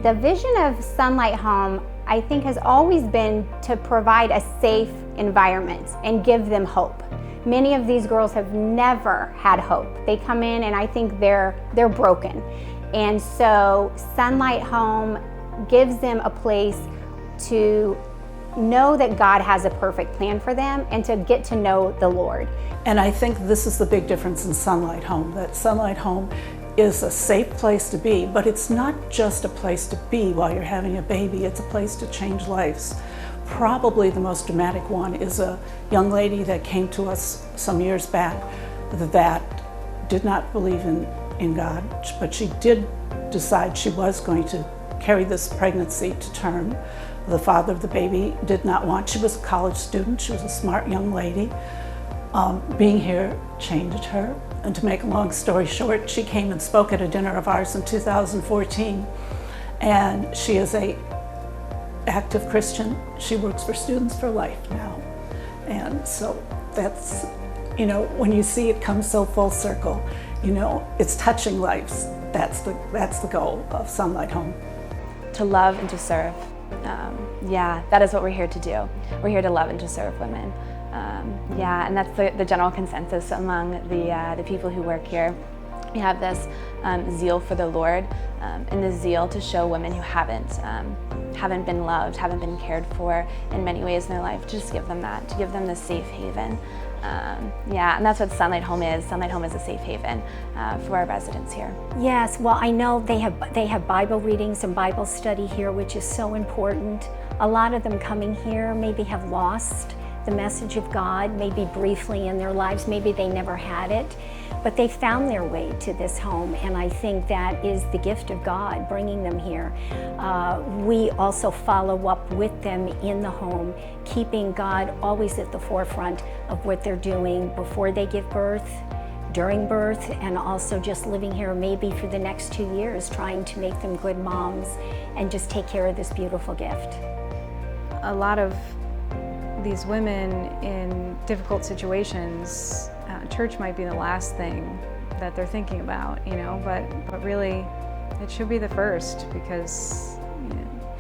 The vision of Sunlight Home, I think, has always been to provide a safe environment and give them hope. Many of these girls have never had hope. They come in and I think they're broken. And so Sunlight Home gives them a place to know that God has a perfect plan for them and to get to know the Lord. And I think this is the big difference in Sunlight Home, that Sunlight Home is a safe place to be, but it's not just a place to be while you're having a baby, it's a place to change lives. Probably the most dramatic one is a young lady that came to us some years back that did not believe in God, but she did decide she was going to carry this pregnancy to term. The father of the baby did not want, she was a college student, she was a smart young lady. Being here changed her. And to make a long story short, she came and spoke at a dinner of ours in 2014. And she is an active Christian. She works for Students for Life now. And so that's, when you see it come so full circle, it's touching lives. That's the goal of Sunlight Home. To love and to serve. That is what we're here to do. We're here to love and to serve women. And that's the general consensus among the people who work here. We have this zeal for the Lord and the zeal to show women who haven't been loved, haven't been cared for in many ways in their life, to just give them that, to give them this safe haven. And that's what Sunlight Home is. Sunlight Home is a safe haven for our residents here. Yes, well, I know they have Bible readings and Bible study here, which is so important. A lot of them coming here maybe have lost the message of God, maybe briefly in their lives, maybe they never had it, but they found their way to this home, and I think that is the gift of God, bringing them here. We also follow up with them in the home, keeping God always at the forefront of what they're doing before they give birth, during birth, and also just living here maybe for the next 2 years, trying to make them good moms and just take care of this beautiful gift. A lot of these women in difficult situations, church might be the last thing that they're thinking about, but really it should be the first, because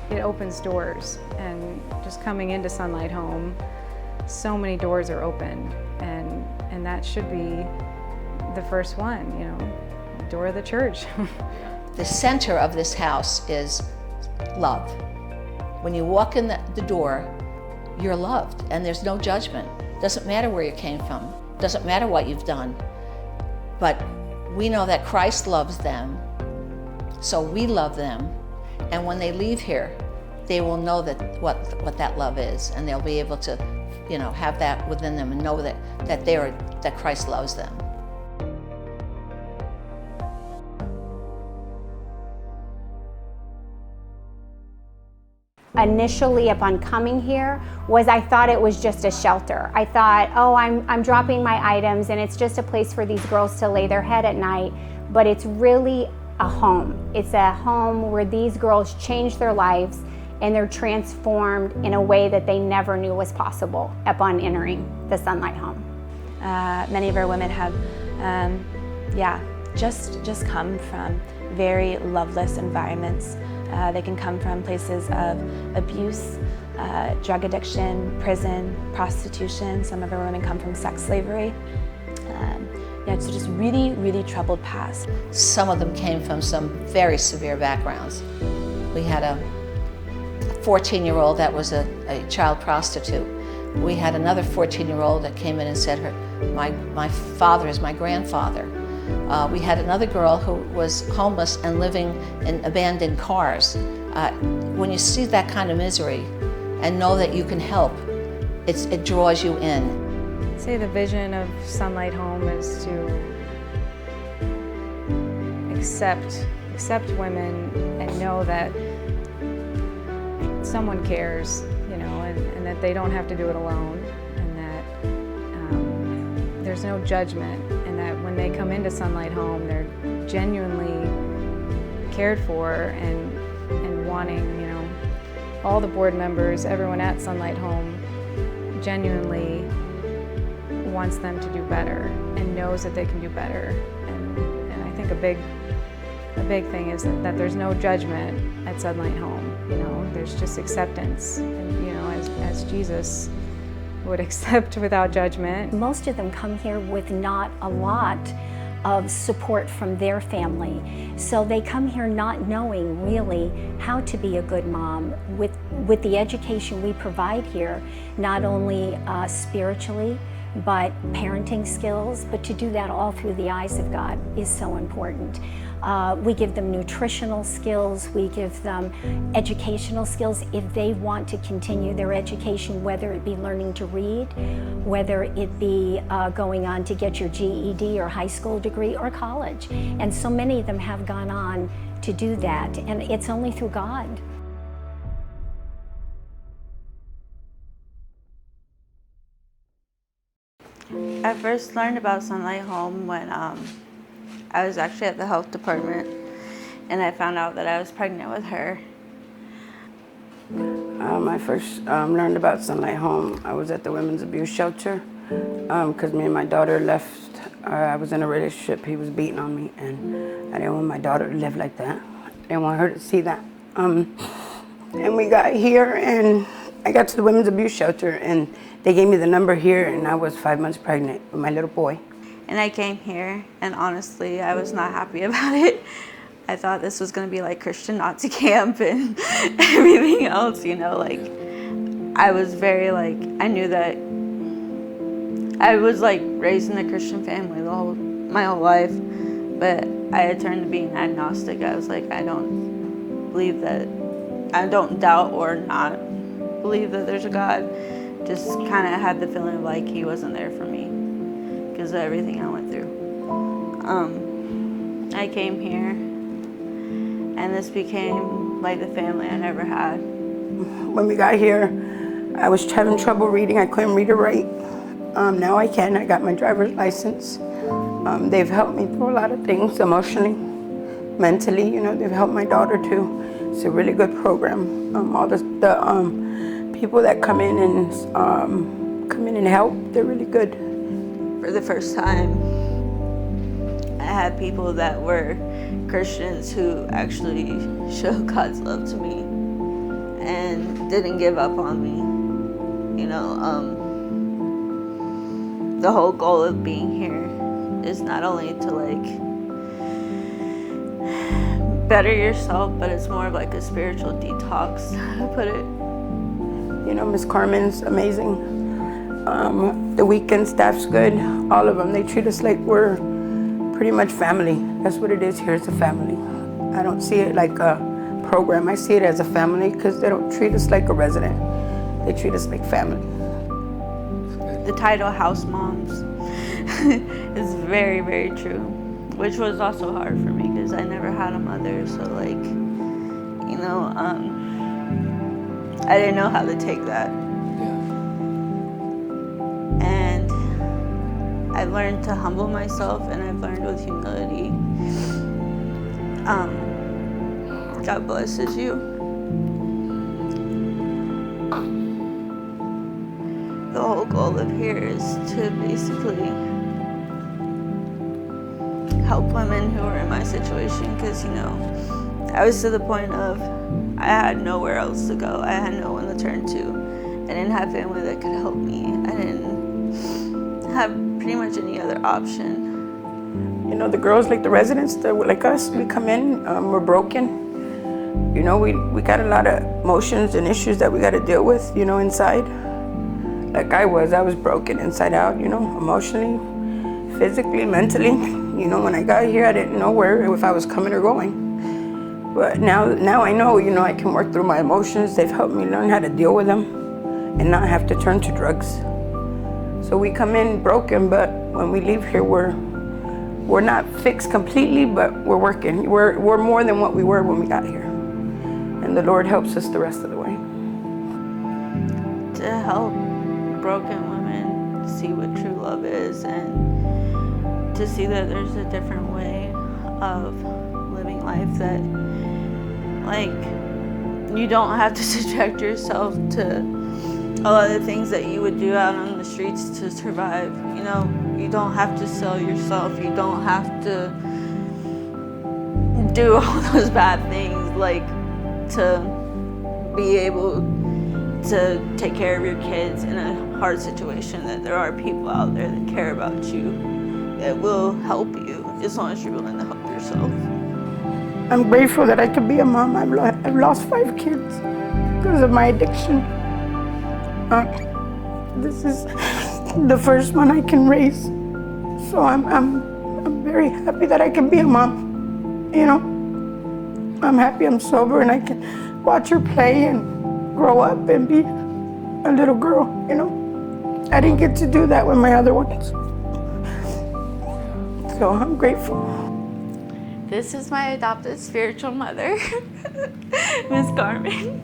it opens doors. And just coming into Sunlight Home, so many doors are opened, and that should be the first one, the door of the church. The center of this house is love. When you walk in the door, you're loved, and there's no judgment. Doesn't matter where you came from, doesn't matter what you've done, but we know that Christ loves them, so we love them, and when they leave here, they will know that what that love is, and they'll be able to, have that within them and know that Christ loves them. Initially, upon coming here, I thought it was just a shelter. I thought, oh, I'm dropping my items and it's just a place for these girls to lay their head at night, but it's really a home. It's a home where these girls change their lives and they're transformed in a way that they never knew was possible upon entering the Sunlight Home. Many of our women have, just come from very loveless environments. They can come from places of abuse, drug addiction, prison, prostitution. Some of our women come from sex slavery. It's just really, really troubled past. Some of them came from some very severe backgrounds. We had a 14-year-old that was a child prostitute. We had another 14-year-old that came in and said, my father is my grandfather. We had another girl who was homeless and living in abandoned cars. When you see that kind of misery and know that you can help, it draws you in. I'd say the vision of Sunlight Home is to accept women and know that someone cares, and that they don't have to do it alone, and that there's no judgment, and that when they come into Sunlight Home, they're genuinely cared for and wanting, all the board members, everyone at Sunlight Home genuinely wants them to do better and knows that they can do better. And I think a big the big thing is that there's no judgment at Sunlight Home. You know, there's just acceptance, and, you know, as Jesus would accept without judgment. Most of them come here with not a lot of support from their family. So they come here not knowing really how to be a good mom. With the education we provide here, not only spiritually, but parenting skills, but to do that all through the eyes of God is so important. We give them nutritional skills, we give them educational skills if they want to continue their education, whether it be learning to read, whether it be going on to get your GED or high school degree or college. And so many of them have gone on to do that, and it's only through God. I first learned about Sunlight Home when I was actually at the health department, and I found out that I was pregnant with her. I first learned about Sunlight Home. I was at the women's abuse shelter because me and my daughter left. I was in a relationship. He was beating on me, and I didn't want my daughter to live like that. I didn't want her to see that. And we got here, and I got to the women's abuse shelter, and they gave me the number here, and I was 5 months pregnant with my little boy. And I came here, and honestly, I was not happy about it. I thought this was going to be like Christian Nazi camp and everything else, you know, like, I was very, like, I knew that I was, like, raised in a Christian family my whole life, but I had turned to being agnostic. I was like, I don't doubt or not believe that there's a God. Just kind of had the feeling of like he wasn't there for me because of everything I went through. I came here, and this became like the family I never had. When we got here, I was having trouble reading. I couldn't read or write. Now I can. I got my driver's license. They've helped me through a lot of things, emotionally, mentally. You know, they've helped my daughter too. It's a really good program. All the people that come in and help, they're really good. For the first time, I had people that were Christians who actually showed God's love to me and didn't give up on me. You know, the whole goal of being here is not only to like better yourself, but it's more of like a spiritual detox, to put it. You know, Miss Carmen's amazing. The weekend staff's good. All of them, they treat us like we're pretty much family. That's what it is here, it's a family. I don't see it like a program. I see it as a family because they don't treat us like a resident. They treat us like family. The title House Moms is very, very true, which was also hard for me because I never had a mother. So like, you know, I didn't know how to take that. And I learned to humble myself, and I've learned with humility. God blesses you. The whole goal of here is to basically help women who are in my situation, because, you know, I was to the point of I had nowhere else to go. I had no one to turn to. I didn't have family that could help me. I didn't have pretty much any other option. You know, the girls, like the residents, like us, we come in, we're broken. You know, we got a lot of emotions and issues that we got to deal with, you know, inside. Like I was broken inside out, you know, emotionally, physically, mentally. You know, when I got here, I didn't know if I was coming or going. But now I know, you know, I can work through my emotions. They've helped me learn how to deal with them and not have to turn to drugs. So we come in broken, but when we leave here, we're not fixed completely, but we're working. We're more than what we were when we got here. And the Lord helps us the rest of the way. To help broken women see what true love is, and to see that there's a different way of living life, that like you don't have to subject yourself to a lot of the things that you would do out on the streets to survive. You know, you don't have to sell yourself. You don't have to do all those bad things, like to be able to take care of your kids in a hard situation, that there are people out there that care about you, that will help you as long as you're willing to help yourself. I'm grateful that I could be a mom. I've lost 5 kids because of my addiction. This is the first one I can raise. So I'm very happy that I can be a mom, you know. I'm happy I'm sober and I can watch her play and grow up and be a little girl, you know. I didn't get to do that with my other ones. So I'm grateful. This is my adopted spiritual mother, Miss Carmen.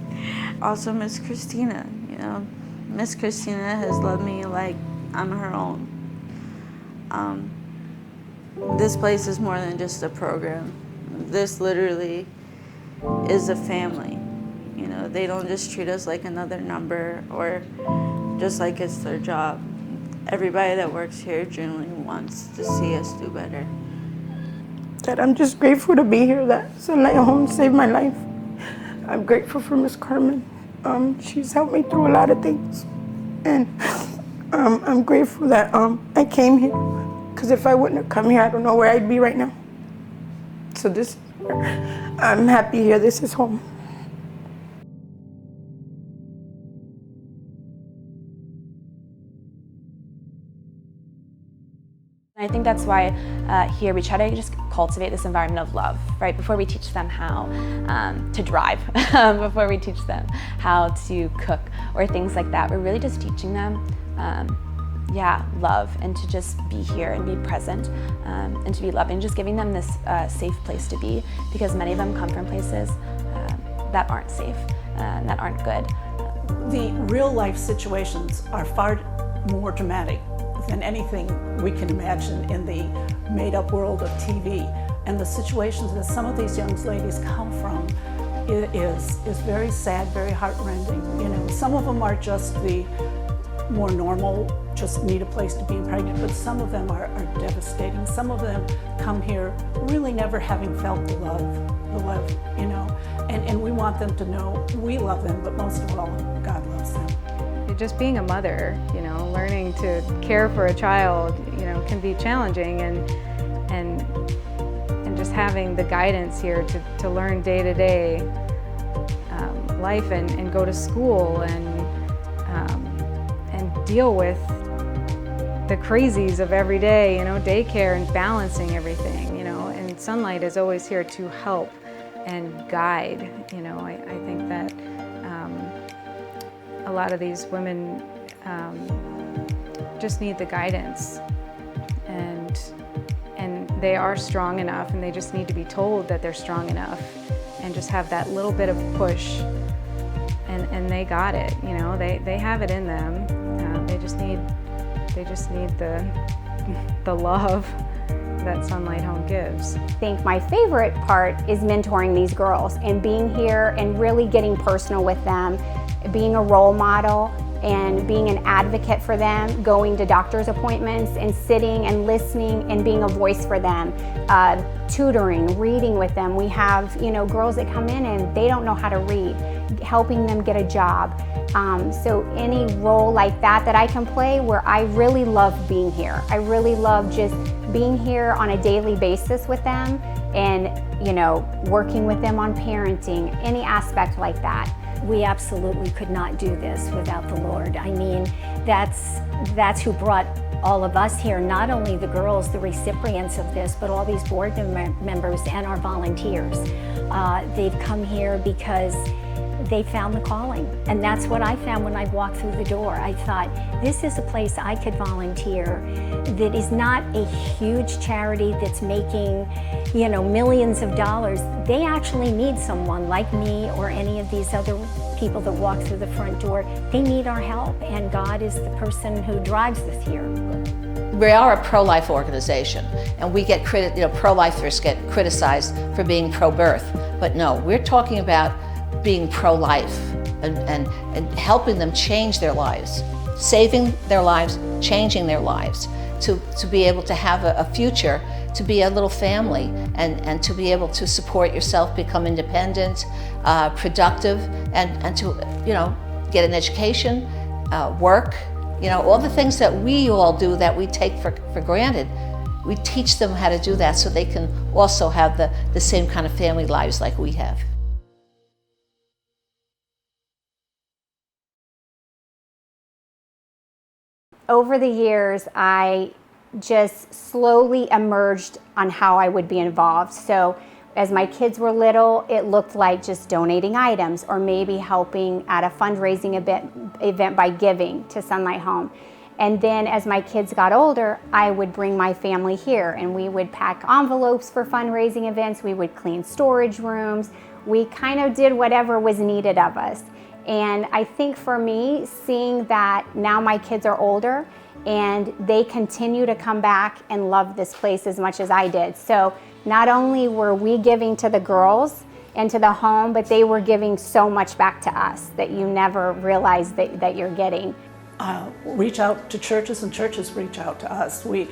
Also Miss Christina, you know. Miss Christina has loved me like I'm her own. This place is more than just a program. This literally is a family. You know, they don't just treat us like another number or just like it's their job. Everybody that works here genuinely wants to see us do better. That I'm just grateful to be here, that Sunlight Home saved my life. I'm grateful for Miss Carmen. She's helped me through a lot of things. And I'm grateful that I came here, because if I wouldn't have come here, I don't know where I'd be right now. So I'm happy here. This is home. I think that's why here we try to just cultivate this environment of love, right? Before we teach them how to drive, before we teach them how to cook or things like that, we're really just teaching them, love, and to just be here and be present and to be loving, just giving them this safe place to be, because many of them come from places that aren't safe, that aren't good. The real life situations are far more dramatic than anything we can imagine in the made-up world of TV. And the situations that some of these young ladies come from is very sad, very heartrending. You know, some of them are just the more normal, just need a place to be pregnant, but some of them are devastating. Some of them come here really never having felt the love, you know, and we want them to know we love them, but most of all, God loves them. Just being a mother, you know, learning to care for a child, you know, can be challenging, and just having the guidance here to learn day-to-day life and go to school and deal with the crazies of every day, you know, daycare and balancing everything, you know, and Sunlight is always here to help and guide, you know. I think that a lot of these women just need the guidance, and they are strong enough, and they just need to be told that they're strong enough and just have that little bit of push, and they got it, you know, they have it in them. They just need the love that Sunlight Home gives. I think my favorite part is mentoring these girls and being here and really getting personal with them, being a role model and being an advocate for them, going to doctor's appointments and sitting and listening and being a voice for them, tutoring, reading with them. We have, you know, girls that come in and they don't know how to read, helping them get a job. So any role like that I can play, where I really love being here. I really love just being here on a daily basis with them and, you know, working with them on parenting, any aspect like that. We absolutely could not do this without the Lord. I mean, that's who brought all of us here, not only the girls, the recipients of this, but all these board members and our volunteers. They've come here because they found the calling, and that's what I found when I walked through the door. I thought, this is a place I could volunteer that is not a huge charity that's making, you know, millions of dollars. They actually need someone like me or any of these other people that walk through the front door. They need our help, and God is the person who drives us here. We are a pro-life organization, and we get pro-lifers get criticized for being pro-birth, but no, we're talking about being pro-life and helping them change their lives, saving their lives, changing their lives. to be able to have a future, to be a little family, and to be able to support yourself, become independent, productive, and to, get an education, work, all the things that we all do that we take for granted. We teach them how to do that so they can also have the same kind of family lives like we have. Over the years, I just slowly emerged on how I would be involved. So as my kids were little, it looked like just donating items or maybe helping at a fundraising event by giving to Sunlight Home. And then as my kids got older, I would bring my family here and we would pack envelopes for fundraising events. We would clean storage rooms. We kind of did whatever was needed of us. And I think for me, seeing that now my kids are older and they continue to come back and love this place as much as I did. So not only were we giving to the girls and to the home, but they were giving so much back to us that you never realize that you're getting. Reach out to churches and churches reach out to us. We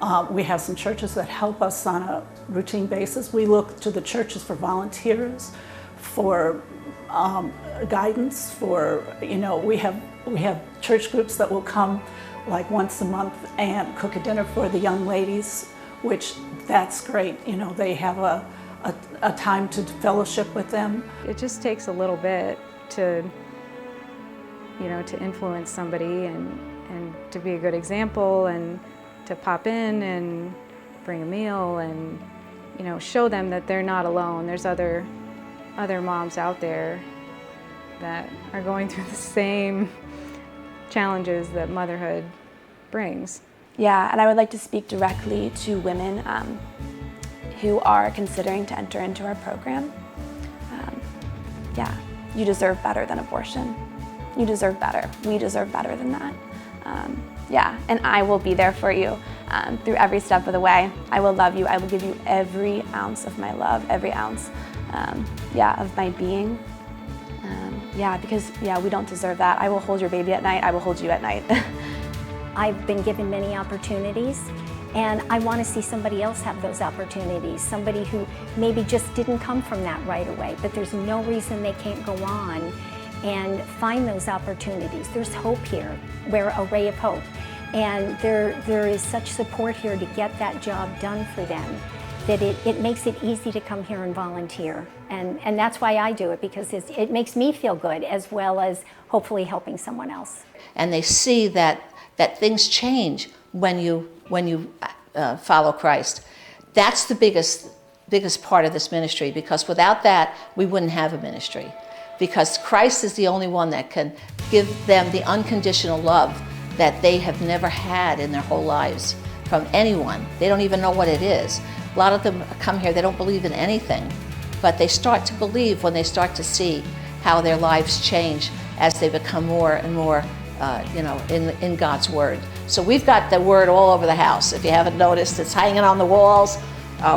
have some churches that help us on a routine basis. We look to the churches for volunteers, for guidance, for, we have church groups that will come like once a month and cook a dinner for the young ladies, which that's great. They have a time to fellowship with them. It just takes a little bit to influence somebody and to be a good example and to pop in and bring a meal and, show them that they're not alone. There's other moms out there that are going through the same challenges that motherhood brings. Yeah, and I would like to speak directly to women who are considering to enter into our program. You deserve better than abortion. You deserve better. We deserve better than that. And I will be there for you through every step of the way. I will love you. I will give you every ounce of my love, every ounce, of my being. Because we don't deserve that. I will hold your baby at night. I will hold you at night. I've been given many opportunities, and I want to see somebody else have those opportunities, somebody who maybe just didn't come from that right away, but there's no reason they can't go on and find those opportunities. There's hope here. We're a ray of hope. And there is such support here to get that job done for them that it makes it easy to come here and volunteer. And that's why I do it, because it makes me feel good as well as hopefully helping someone else. And they see that things change when you follow Christ. That's the biggest part of this ministry, because without that, we wouldn't have a ministry. Because Christ is the only one that can give them the unconditional love that they have never had in their whole lives from anyone. They don't even know what it is. A lot of them come here, they don't believe in anything, but they start to believe when they start to see how their lives change as they become more and more in God's Word. So we've got the Word all over the house. If you haven't noticed, it's hanging on the walls.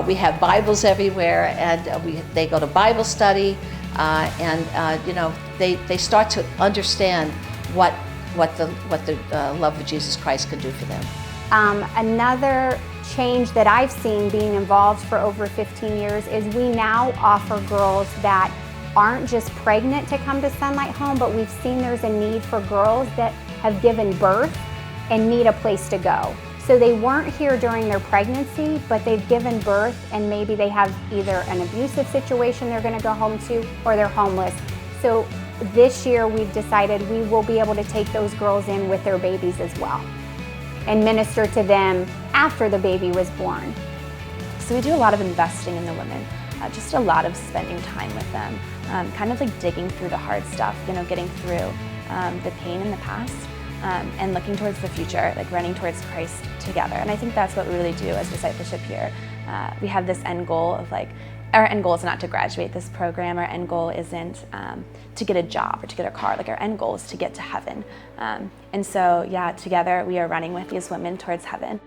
We have Bibles everywhere, and they go to Bible study. They start to understand what the love of Jesus Christ can do for them. Another change that I've seen being involved for over 15 years is we now offer girls that aren't just pregnant to come to Sunlight Home, but we've seen there's a need for girls that have given birth and need a place to go. So they weren't here during their pregnancy, but they've given birth and maybe they have either an abusive situation they're going to go home to or they're homeless. So this year we've decided we will be able to take those girls in with their babies as well and minister to them after the baby was born. So we do a lot of investing in the women, just a lot of spending time with them, kind of like digging through the hard stuff, getting through the pain in the past. And looking towards the future, like running towards Christ together. And I think that's what we really do as discipleship here. We have this end goal of our end goal is not to graduate this program. Our end goal isn't to get a job or to get a car. Our end goal is to get to heaven. And so, together we are running with these women towards heaven.